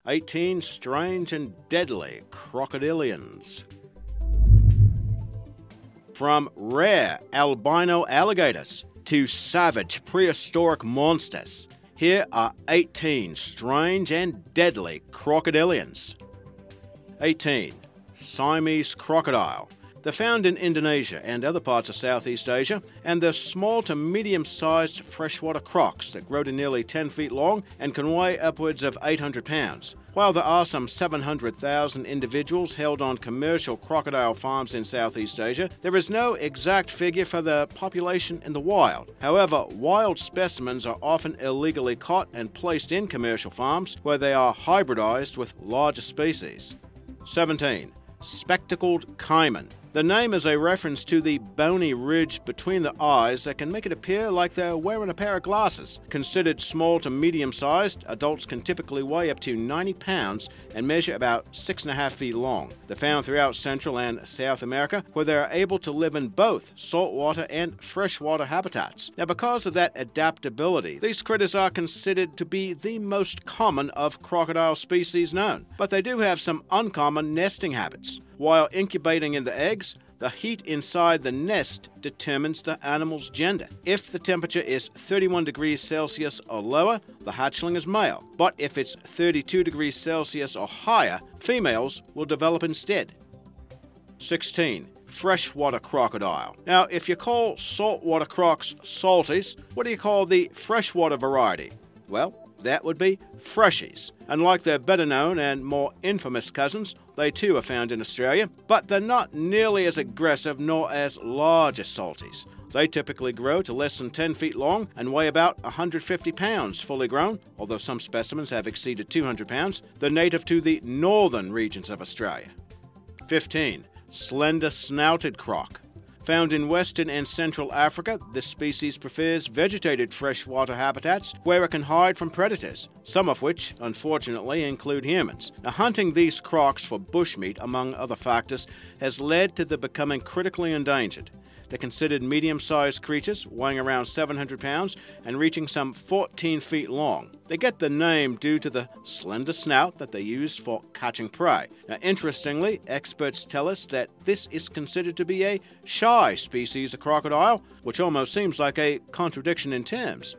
18 strange and deadly crocodilians. From rare albino alligators to savage prehistoric monsters, here are 18 strange and deadly crocodilians. 18. Siamese Crocodile. They're found in Indonesia and other parts of Southeast Asia, and they're small to medium-sized freshwater crocs that grow to nearly 10 feet long and can weigh upwards of 800 pounds. While there are some 700,000 individuals held on commercial crocodile farms in Southeast Asia, there is no exact figure for the population in the wild. However, wild specimens are often illegally caught and placed in commercial farms where they are hybridized with larger species. 17. Spectacled caiman. The name is a reference to the bony ridge between the eyes that can make it appear like they're wearing a pair of glasses. Considered small to medium-sized, adults can typically weigh up to 90 pounds and measure about 6.5 feet long. They're found throughout Central and South America, where they are able to live in both saltwater and freshwater habitats. Now, because of that adaptability, these critters are considered to be the most common of crocodile species known. But they do have some uncommon nesting habits. While incubating in the eggs, the heat inside the nest determines the animal's gender. If the temperature is 31 degrees Celsius or lower, the hatchling is male. But if it's 32 degrees Celsius or higher, females will develop instead. 16. Freshwater Crocodile. Now, if you call saltwater crocs salties, what do you call the freshwater variety? Well, that would be freshies. Unlike their better-known and more infamous cousins, they too are found in Australia, but they're not nearly as aggressive nor as large as salties. They typically grow to less than 10 feet long and weigh about 150 pounds fully grown, although some specimens have exceeded 200 pounds. They're native to the northern regions of Australia. 15. Slender snouted croc. Found in Western and Central Africa, this species prefers vegetated freshwater habitats where it can hide from predators, some of which, unfortunately, include humans. Now, hunting these crocs for bushmeat, among other factors, has led to their becoming critically endangered. They're considered medium-sized creatures, weighing around 700 pounds and reaching some 14 feet long. They get the name due to the slender snout that they use for catching prey. Now, interestingly, experts tell us that this is considered to be a shy species of crocodile, which almost seems like a contradiction in terms.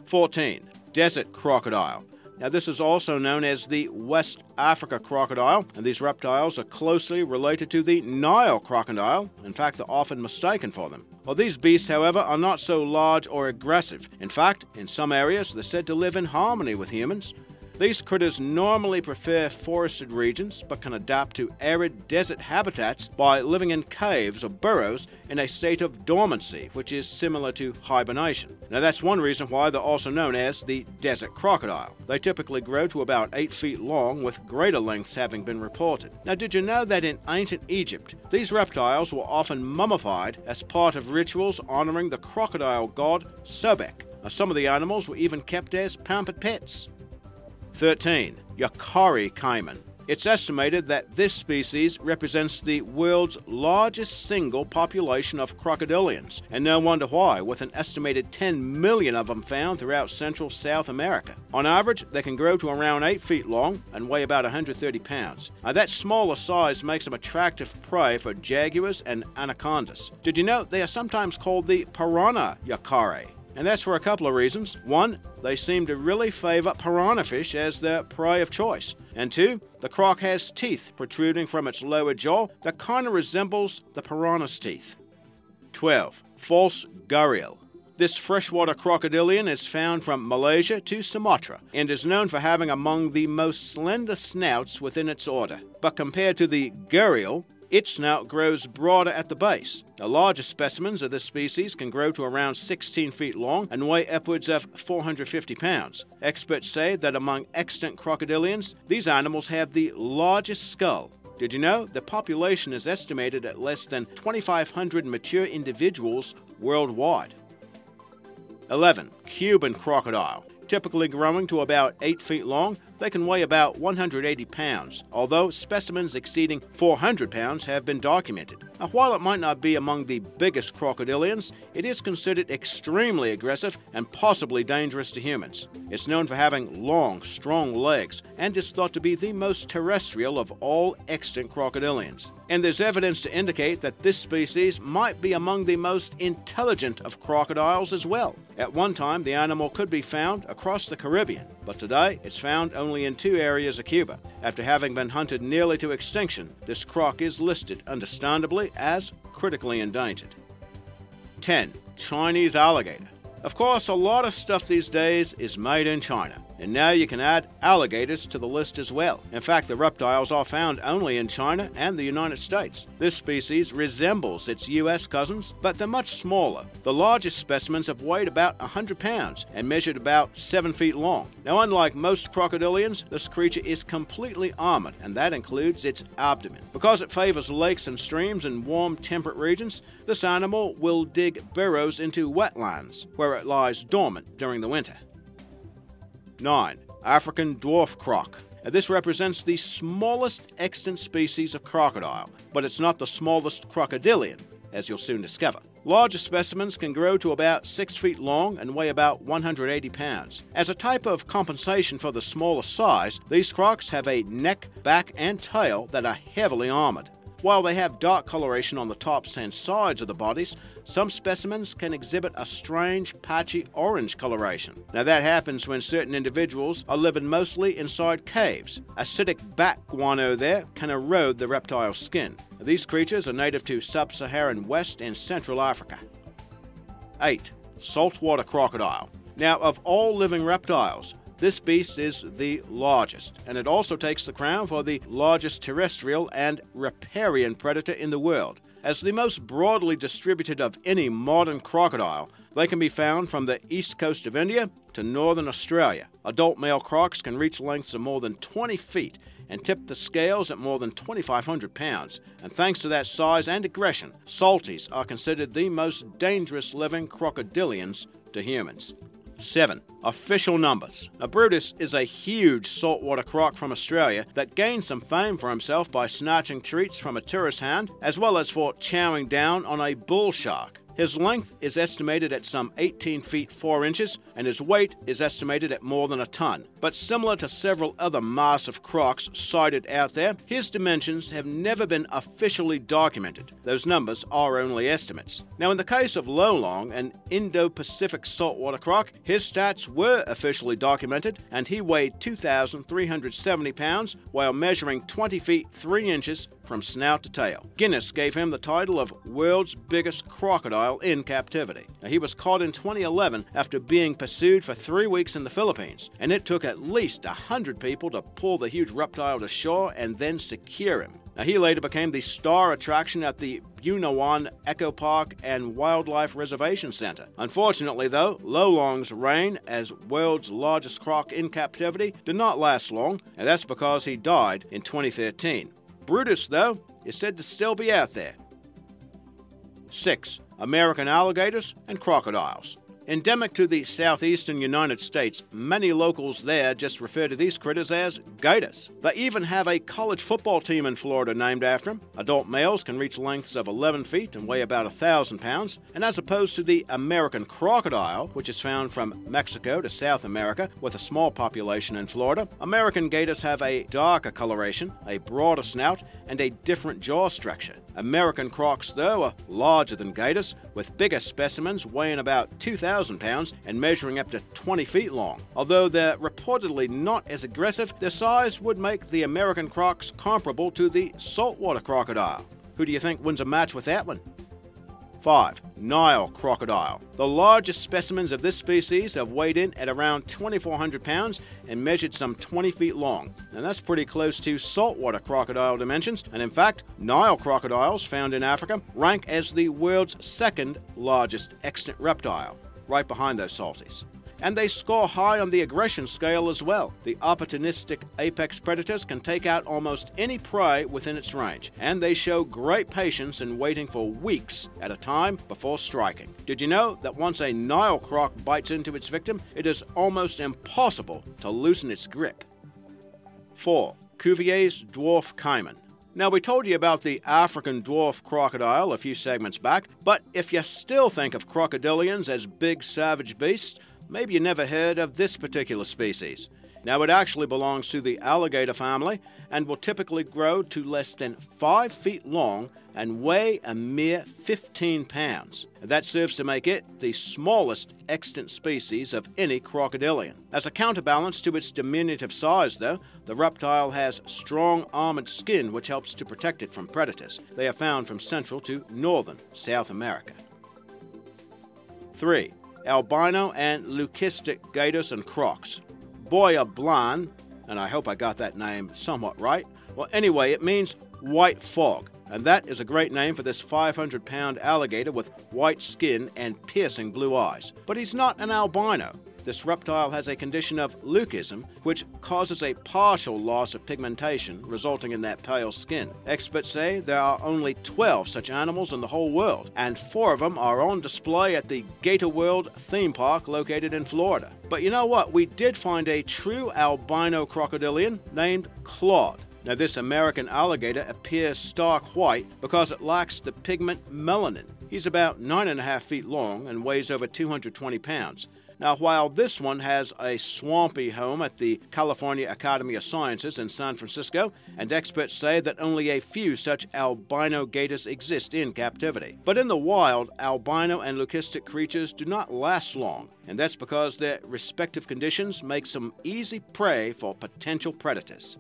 14. Desert crocodile. Now, this is also known as the West Africa crocodile, and these reptiles are closely related to the Nile crocodile. In fact, they're often mistaken for them. Well, these beasts, however, are not so large or aggressive. In fact, in some areas, they're said to live in harmony with humans. These critters normally prefer forested regions, but can adapt to arid desert habitats by living in caves or burrows in a state of dormancy, which is similar to hibernation. Now, that's one reason why they're also known as the desert crocodile. They typically grow to about 8 feet long, with greater lengths having been reported. Now, did you know that in ancient Egypt, these reptiles were often mummified as part of rituals honoring the crocodile god Sobek? Now, some of the animals were even kept as pampered pets. 13. Jakaricaiman. It's estimated that this species represents the world's largest single population of crocodilians, and no wonder why, with an estimated 10 million of them found throughout Central South America. On average, they can grow to around 8 feet long and weigh about 130 pounds. Now, that smaller size makes them attractive prey for jaguars and anacondas. Did you know they are sometimes called the piranha yakari? And that's for a couple of reasons. One, they seem to really favor piranha fish as their prey of choice. And two, the croc has teeth protruding from its lower jaw that kind of resembles the piranha's teeth. 12. False Gharial. This freshwater crocodilian is found from Malaysia to Sumatra and is known for having among the most slender snouts within its order. But compared to the Gharial, its snout grows broader at the base. The larger specimens of this species can grow to around 16 feet long and weigh upwards of 450 pounds. Experts say that among extant crocodilians, these animals have the largest skull. Did you know the population is estimated at less than 2,500 mature individuals worldwide? 11. Cuban Crocodile. Typically growing to about 8 feet long, they can weigh about 180 pounds, although specimens exceeding 400 pounds have been documented. Now, while it might not be among the biggest crocodilians, it is considered extremely aggressive and possibly dangerous to humans. It's known for having long, strong legs and is thought to be the most terrestrial of all extant crocodilians. And there's evidence to indicate that this species might be among the most intelligent of crocodiles as well. At one time, the animal could be found across the Caribbean, but today it's found only in 2 areas of Cuba. After having been hunted nearly to extinction, this croc is listed, understandably, as critically endangered. 10. Chinese alligator. Of course, a lot of stuff these days is made in China, and now you can add alligators to the list as well. In fact, the reptiles are found only in China and the United States. This species resembles its U.S. cousins, but they're much smaller. The largest specimens have weighed about 100 pounds and measured about 7 feet long. Now, unlike most crocodilians, this creature is completely armored, and that includes its abdomen. Because it favors lakes and streams in warm, temperate regions, this animal will dig burrows into wetlands, where it lies dormant during the winter. 9. African Dwarf Croc. This represents the smallest extant species of crocodile, but it's not the smallest crocodilian, as you'll soon discover. Larger specimens can grow to about 6 feet long and weigh about 180 pounds. As a type of compensation for the smaller size, these crocs have a neck, back, and tail that are heavily armored. While they have dark coloration on the tops and sides of the bodies, some specimens can exhibit a strange, patchy orange coloration. Now that happens when certain individuals are living mostly inside caves. Acidic bat guano there can erode the reptile's skin. These creatures are native to sub-Saharan West and Central Africa. 8. Saltwater Crocodile. Now, of all living reptiles, this beast is the largest, and it also takes the crown for the largest terrestrial and riparian predator in the world. As the most broadly distributed of any modern crocodile, they can be found from the east coast of India to northern Australia. Adult male crocs can reach lengths of more than 20 feet and tip the scales at more than 2,500 pounds. And thanks to that size and aggression, salties are considered the most dangerous living crocodilians to humans. 7. Official numbers. Now, Brutus is a huge saltwater croc from Australia that gained some fame for himself by snatching treats from a tourist hand, as well as for chowing down on a bull shark. His length is estimated at some 18 feet 4 inches, and his weight is estimated at more than a ton. But similar to several other massive crocs sighted out there, his dimensions have never been officially documented. Those numbers are only estimates. Now, in the case of Lolong, an Indo-Pacific saltwater croc, his stats were officially documented, and he weighed 2,370 pounds while measuring 20 feet 3 inches from snout to tail. Guinness gave him the title of world's biggest crocodile in captivity. Now, he was caught in 2011 after being pursued for 3 weeks in the Philippines, and it took at least 100 people to pull the huge reptile to shore and then secure him. Now, he later became the star attraction at the Bunawan Eco Park and Wildlife Reservation Center. Unfortunately, though, Lolong's reign as world's largest croc in captivity did not last long, and that's because he died in 2013. Brutus, though, is said to still be out there. 6. American alligators and crocodiles. Endemic to the southeastern United States, many locals there just refer to these critters as gators. They even have a college football team in Florida named after them. Adult males can reach lengths of 11 feet and weigh about 1,000 pounds, and as opposed to the American crocodile, which is found from Mexico to South America with a small population in Florida, American gators have a darker coloration, a broader snout, and a different jaw structure. American crocs, though, are larger than gators, with bigger specimens weighing about 2,000 pounds and measuring up to 20 feet long. Although they're reportedly not as aggressive, their size would make the American crocs comparable to the saltwater crocodile. Who do you think wins a match with that one? 5. Nile Crocodile. The largest specimens of this species have weighed in at around 2,400 pounds and measured some 20 feet long. And that's pretty close to saltwater crocodile dimensions. And in fact, Nile crocodiles found in Africa rank as the world's second largest extant reptile, right behind those salties. And they score high on the aggression scale as well. The opportunistic apex predators can take out almost any prey within its range, and they show great patience in waiting for weeks at a time before striking. Did you know that once a Nile croc bites into its victim, it is almost impossible to loosen its grip? 4. Cuvier's Dwarf Caiman. Now, we told you about the African dwarf crocodile a few segments back, but if you still think of crocodilians as big savage beasts, maybe you never heard of this particular species. Now, it actually belongs to the alligator family and will typically grow to less than 5 feet long and weigh a mere 15 pounds. That serves to make it the smallest extant species of any crocodilian. As a counterbalance to its diminutive size, though, the reptile has strong armored skin which helps to protect it from predators. They are found from Central to Northern South America. 3. Albino and leucistic gators and crocs. Boya Blan, and I hope I got that name somewhat right. Well, anyway, it means white fog, and that is a great name for this 500-pound alligator with white skin and piercing blue eyes. But he's not an albino. This reptile has a condition of leucism, which causes a partial loss of pigmentation, resulting in that pale skin. Experts say there are only 12 such animals in the whole world, and 4 of them are on display at the Gator World theme park located in Florida. But you know what? We did find a true albino crocodilian named Claude. Now, this American alligator appears stark white because it lacks the pigment melanin. He's about 9.5 feet long and weighs over 220 pounds. Now, while this one has a swampy home at the California Academy of Sciences in San Francisco, and experts say that only a few such albino gators exist in captivity. But in the wild, albino and leucistic creatures do not last long, and that's because their respective conditions make them easy prey for potential predators.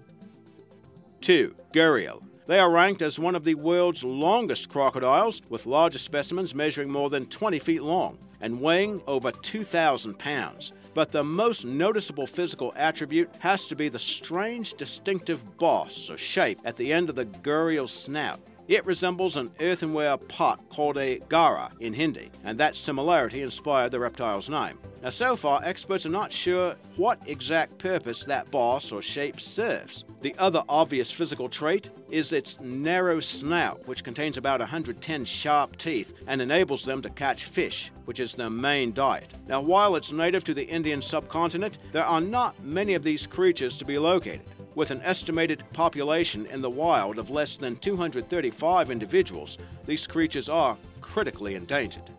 2. Gharial. They are ranked as one of the world's longest crocodiles, with larger specimens measuring more than 20 feet long and weighing over 2,000 pounds. But the most noticeable physical attribute has to be the strange distinctive boss or shape at the end of the Gharial snout. It resembles an earthenware pot called a gara in Hindi, and that similarity inspired the reptile's name. Now, so far, experts are not sure what exact purpose that boss or shape serves. The other obvious physical trait is its narrow snout, which contains about 110 sharp teeth and enables them to catch fish, which is their main diet. Now, while it's native to the Indian subcontinent, there are not many of these creatures to be located. With an estimated population in the wild of less than 235 individuals, these creatures are critically endangered.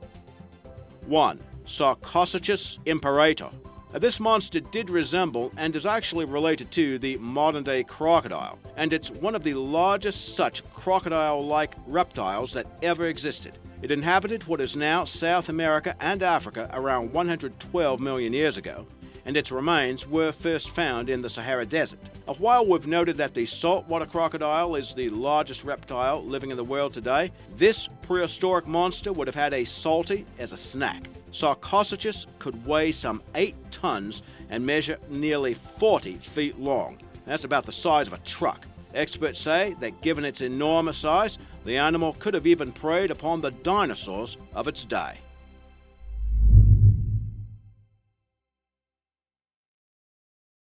1. Sarcosuchus Imperator. Now, this monster did resemble and is actually related to the modern-day crocodile, and it's one of the largest such crocodile-like reptiles that ever existed. It inhabited what is now South America and Africa around 112 million years ago, and its remains were first found in the Sahara Desert. While we've noted that the saltwater crocodile is the largest reptile living in the world today, this prehistoric monster would have had a salty as a snack. Sarcosuchus could weigh some 8 tons and measure nearly 40 feet long. That's about the size of a truck. Experts say that given its enormous size, the animal could have even preyed upon the dinosaurs of its day.